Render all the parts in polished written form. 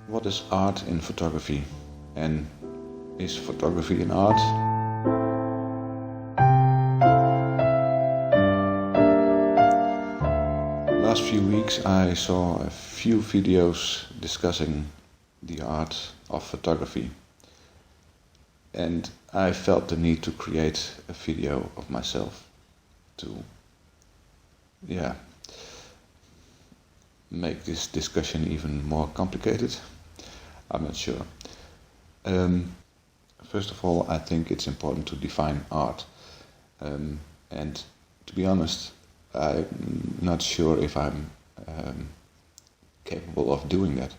What is art in photography? And is photography an art? Last few weeks I saw a few videos discussing the art of photography. And I felt the need to create a video of myself to, make this discussion even more complicated. I'm not sure. First of all, I think it's important to define art. And to be honest, I'm not sure if I'm capable of doing that.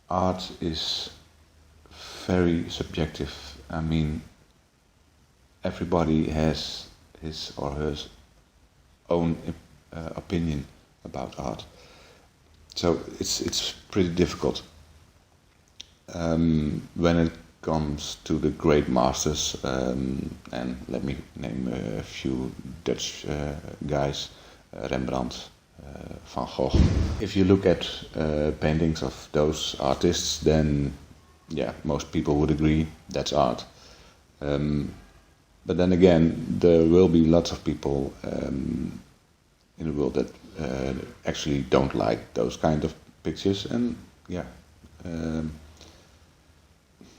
Art is very subjective. I mean, everybody has his or her own opinion about art. So it's pretty difficult. When it comes to the great masters, and let me name a few Dutch guys, Rembrandt, Van Gogh. If you look at paintings of those artists, then most people would agree that's art. But then again, there will be lots of people in the world that actually don't like those kind of pictures, and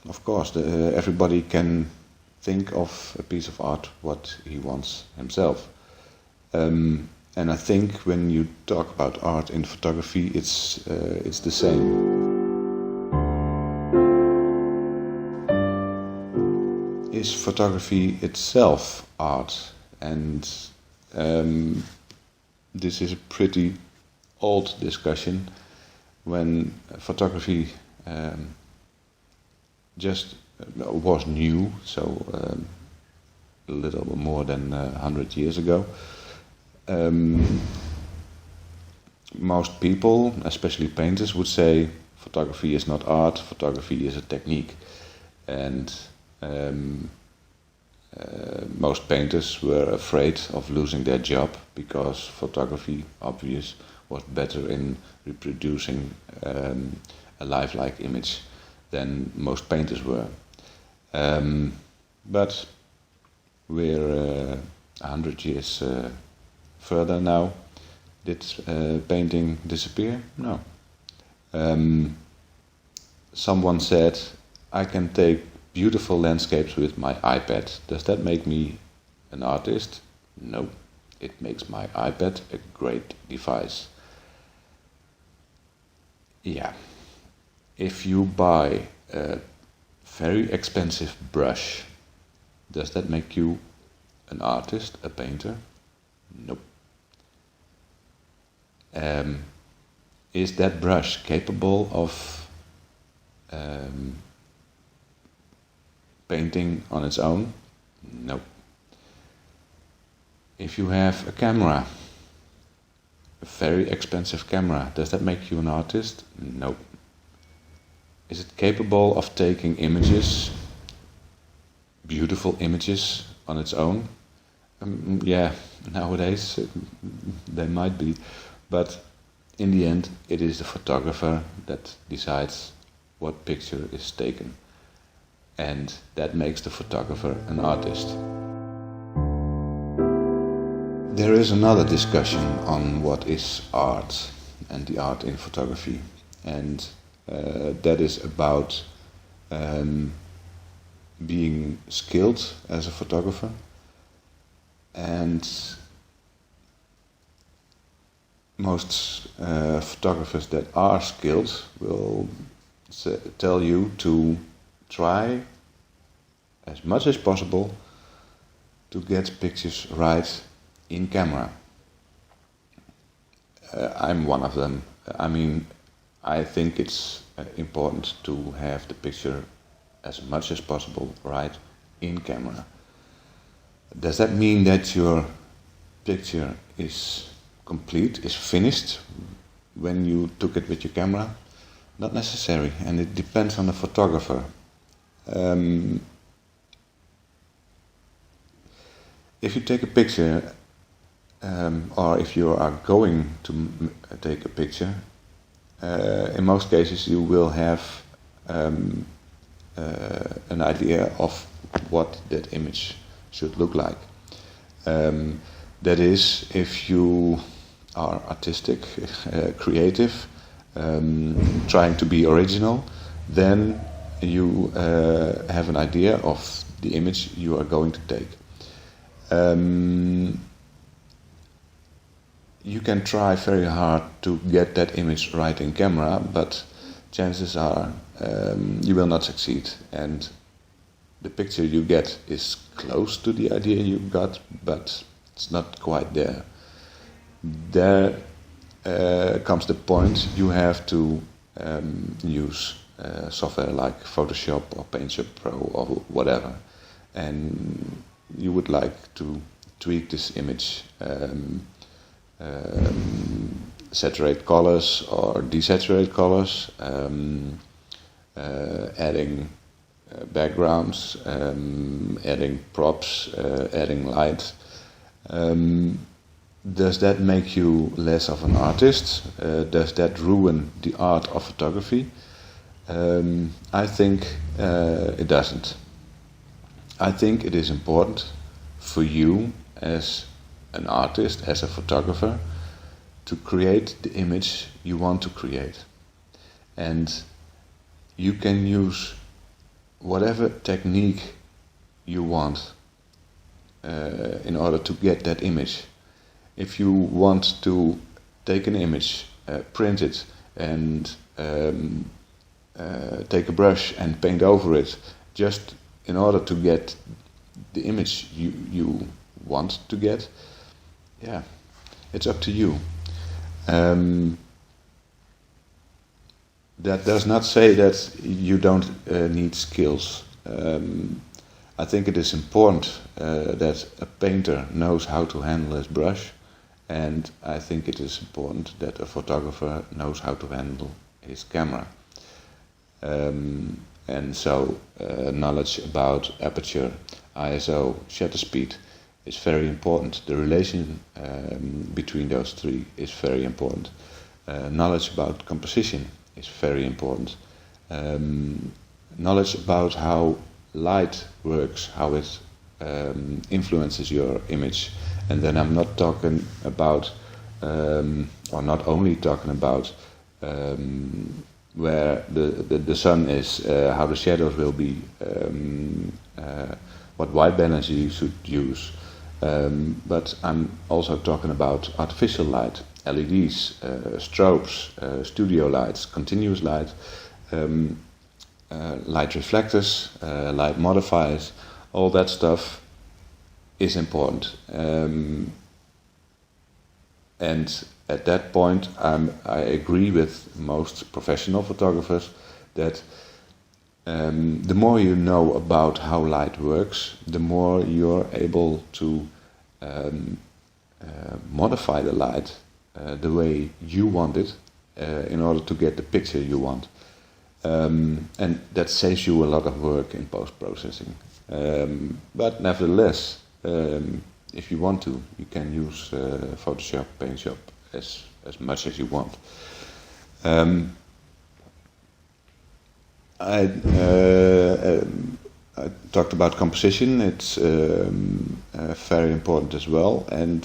of course everybody can think of a piece of art what he wants himself. And I think when you talk about art in photography, it's the same. Is photography itself art? And this is a pretty old discussion. When photography just was new, so a little more than 100 years ago. Most people, especially painters, would say photography is not art, photography is a technique. And most painters were afraid of losing their job because photography, obvious, was better in reproducing a lifelike image than most painters were. But we're 100 years further now. Did painting disappear? No. Someone said, I can take beautiful landscapes with my iPad. Does that make me an artist? No. It makes my iPad a great device. Yeah. If you buy a very expensive brush, does that make you an artist, a painter? Nope. Is that brush capable of painting on its own? No. If you have a camera, a very expensive camera, does that make you an artist? No. Is it capable of taking images, beautiful images on its own? Nowadays they might be, but in the end it is the photographer that decides what picture is taken. And that makes the photographer an artist. There is another discussion on what is art and the art in photography. And that is about being skilled as a photographer. And most photographers that are skilled will tell you to try as much as possible to get pictures right in camera. I'm one of them. I mean, I think it's important to have the picture as much as possible right in camera. Does that mean that your picture is complete, is finished when you took it with your camera? Not necessary, and it depends on the photographer. If you take a picture, or if you are going to take a picture, in most cases you will have an idea of what that image should look like. That is, if you are artistic, creative, trying to be original, then you have an idea of the image you are going to take. You can try very hard to get that image right in camera, but chances are you will not succeed, and the picture you get is close to the idea you got, but it's not quite there. There comes the point you have to use software like Photoshop or PaintShop Pro or whatever, and you would like to tweak this image, saturate colors or desaturate colors, adding backgrounds, adding props, adding light. Does that make you less of an artist? Does that ruin the art of photography? I think it doesn't. I think it is important for you as an artist, as a photographer, to create the image you want to create. And you can use whatever technique you want in order to get that image. If you want to take an image, print it, and take a brush and paint over it, just in order to get the image you want to get, yeah, it's up to you. That does not say that you don't need skills. I think it is important that a painter knows how to handle his brush, and I think it is important that a photographer knows how to handle his camera. And so knowledge about aperture, ISO, shutter speed is very important. The relation between those three is very important. Knowledge about composition is very important. Knowledge about how light works, how it influences your image. And then I'm not talking about, or not only talking about where the sun is, how the shadows will be, what white balance you should use. But I'm also talking about artificial light, LEDs, strobes, studio lights, continuous light, light reflectors, light modifiers. All that stuff is important. And at that point, I agree with most professional photographers that the more you know about how light works, the more you're able to modify the light the way you want it in order to get the picture you want. And that saves you a lot of work in post-processing. But nevertheless, if you want to, you can use Photoshop, PaintShop as much as you want. I talked about composition. It's very important as well, and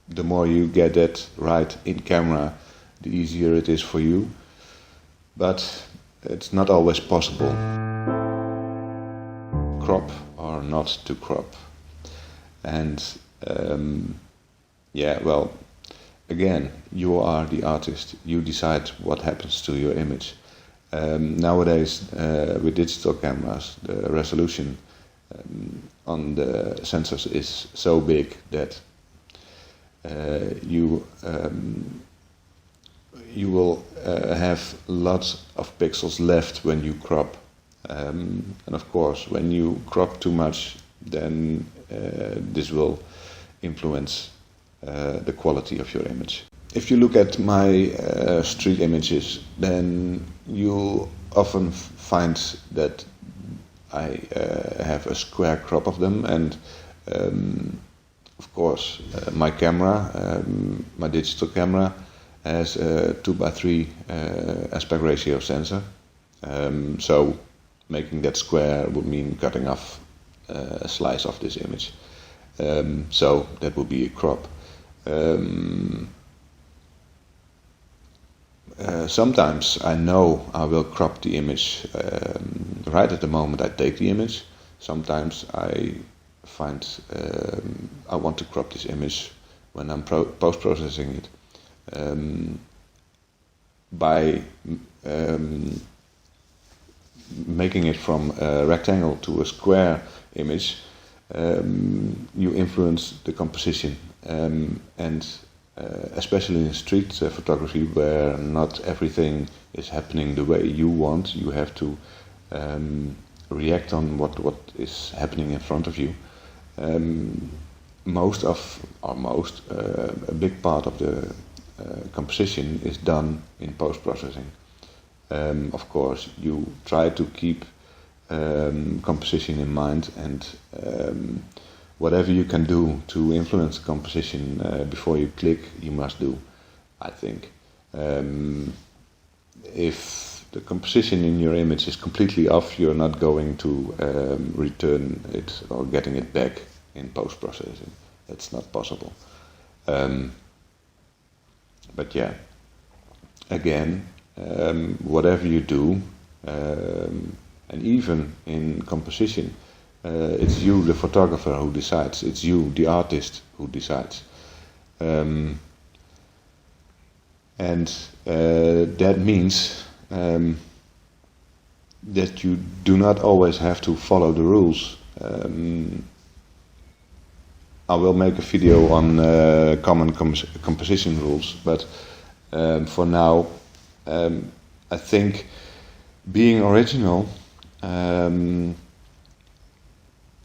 the more you get that right in camera, the easier it is for you. But it's not always possible. Crop or not to crop. And yeah, well, again, you are the artist. You decide what happens to your image. Nowadays, with digital cameras, the resolution on the sensors is so big that you will have lots of pixels left when you crop. And of course, when you crop too much, then this will influence the quality of your image. If you look at my street images, then you often find that I have a square crop of them, and of course my camera, my digital camera, has a 2:3 aspect ratio sensor. So making that square would mean cutting off a slice of this image. So that would be a crop. Sometimes I know I will crop the image right at the moment I take the image. Sometimes I find I want to crop this image when I'm post-processing it. By making it from a rectangle to a square image, you influence the composition, and especially in street photography, where not everything is happening the way you want, you have to react on what is happening in front of you. A big part of the composition is done in post-processing. Of course, you try to keep composition in mind, and whatever you can do to influence the composition before you click, you must do, I think. If the composition in your image is completely off, you're not going to return it or getting it back in post-processing. That's not possible. But yeah, again, whatever you do, and even in composition, it's you, the photographer, who decides. It's you, the artist, who decides. And that means that you do not always have to follow the rules. I will make a video on common composition rules, but for now, I think being original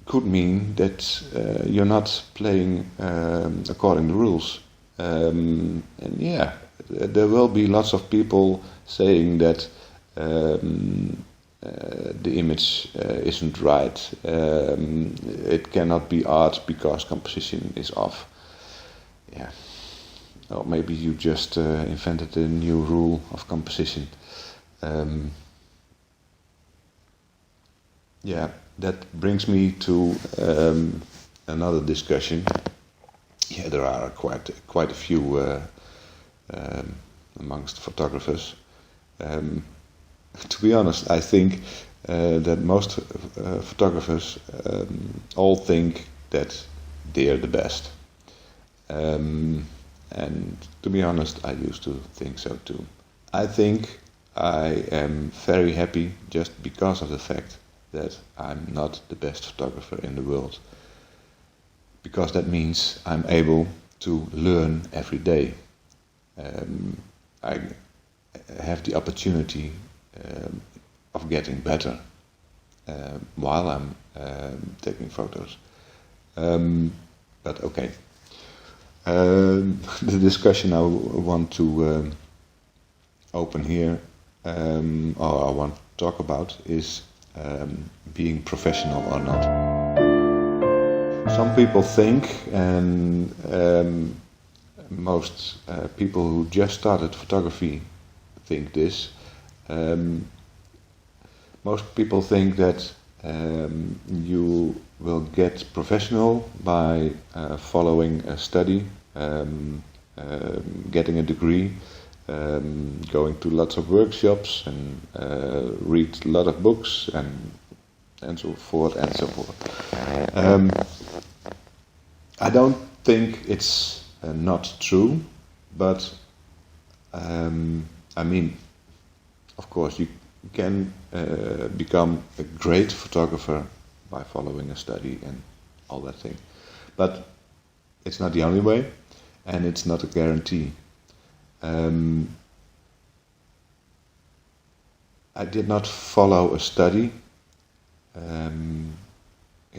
could mean that you're not playing according to the rules. And yeah, there will be lots of people saying that the image isn't right. It cannot be art because composition is off. Yeah. Or maybe you just invented a new rule of composition. Yeah, that brings me to another discussion. Yeah, there are quite a few amongst photographers. To be honest, I think that most photographers all think that they are the best. And to be honest, I used to think so too. I think I am very happy just because of the fact that I'm not the best photographer in the world. Because that means I'm able to learn every day. I have the opportunity of getting better while I'm taking photos. But okay. The discussion I want to open here, or I want to talk about, is being professional or not. Some people think, and most people who just started photography think this, most people think that you will get professional by following a study, getting a degree, going to lots of workshops and read a lot of books and so forth and so forth. I don't think it's not true, but I mean, of course, you can become a great photographer by following a study and all that thing. But it's not the only way, and it's not a guarantee. I did not follow a study in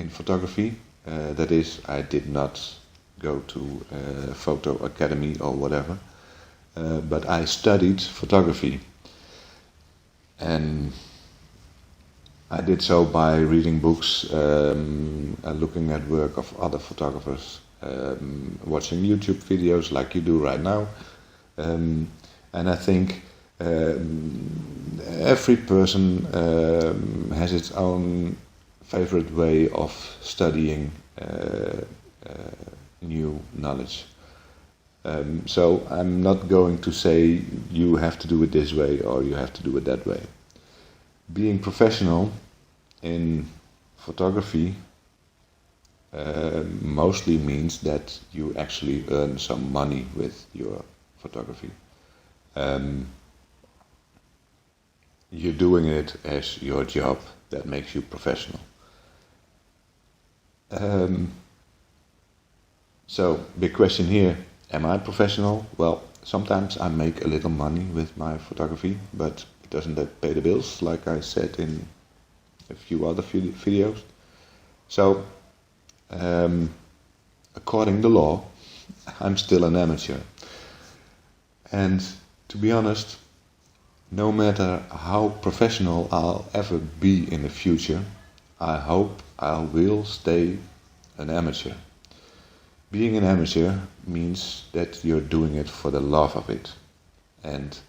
photography. That is, I did not go to a photo academy or whatever, but I studied photography. And I did so by reading books, looking at work of other photographers, watching YouTube videos like you do right now, And I think every person has its own favorite way of studying new knowledge. So I'm not going to say you have to do it this way or you have to do it that way. Being professional in photography mostly means that you actually earn some money with your photography. You're doing it as your job. That makes you professional. So, big question here, am I professional? Well, sometimes I make a little money with my photography, but it doesn't pay the bills, like I said in a few other videos. So, according to law, I'm still an amateur. And to be honest, no matter how professional I'll ever be in the future, I hope I will stay an amateur. Being an amateur means that you're doing it for the love of it. And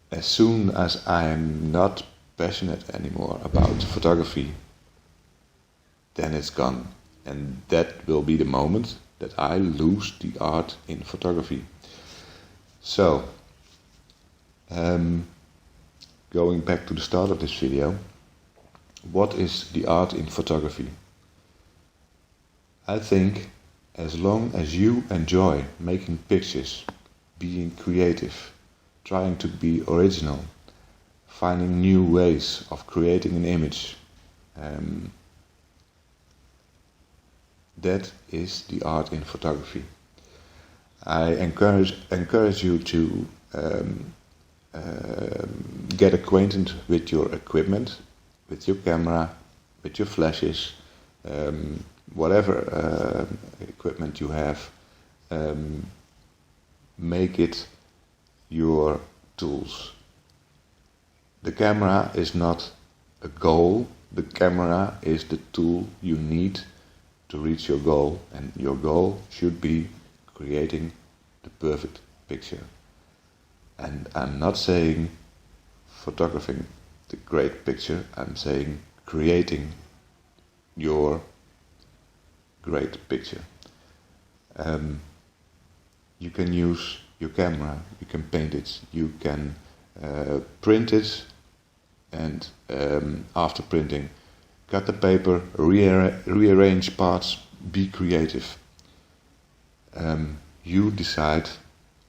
as soon as I'm not passionate anymore about photography, then it's gone. And that will be the moment that I lose the art in photography. So, going back to the start of this video, what is the art in photography? I think as long as you enjoy making pictures, being creative, trying to be original, finding new ways of creating an image, that is the art in photography. I encourage you to get acquainted with your equipment, with your camera, with your flashes, whatever equipment you have. Make it your tools. The camera is not a goal. The camera is the tool you need to reach your goal, and your goal should be creating the perfect picture. And I'm not saying photographing the great picture, I'm saying creating your great picture. You can use your camera, you can paint it, you can print it, and after printing, cut the paper, rearrange parts, be creative. You decide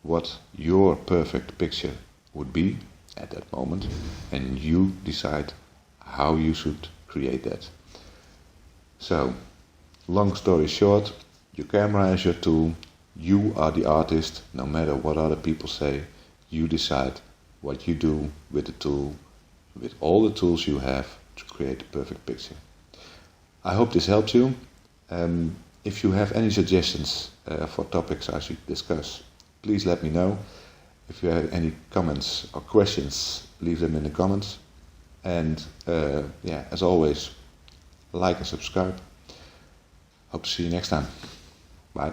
what your perfect picture would be at that moment, and you decide how you should create that. So, long story short, your camera is your tool, you are the artist, no matter what other people say, you decide what you do with the tool, with all the tools you have to create the perfect picture. I hope this helps you. If you have any suggestions for topics I should discuss, please let me know. If you have any comments or questions, leave them in the comments. And as always, like and subscribe. Hope to see you next time. Bye.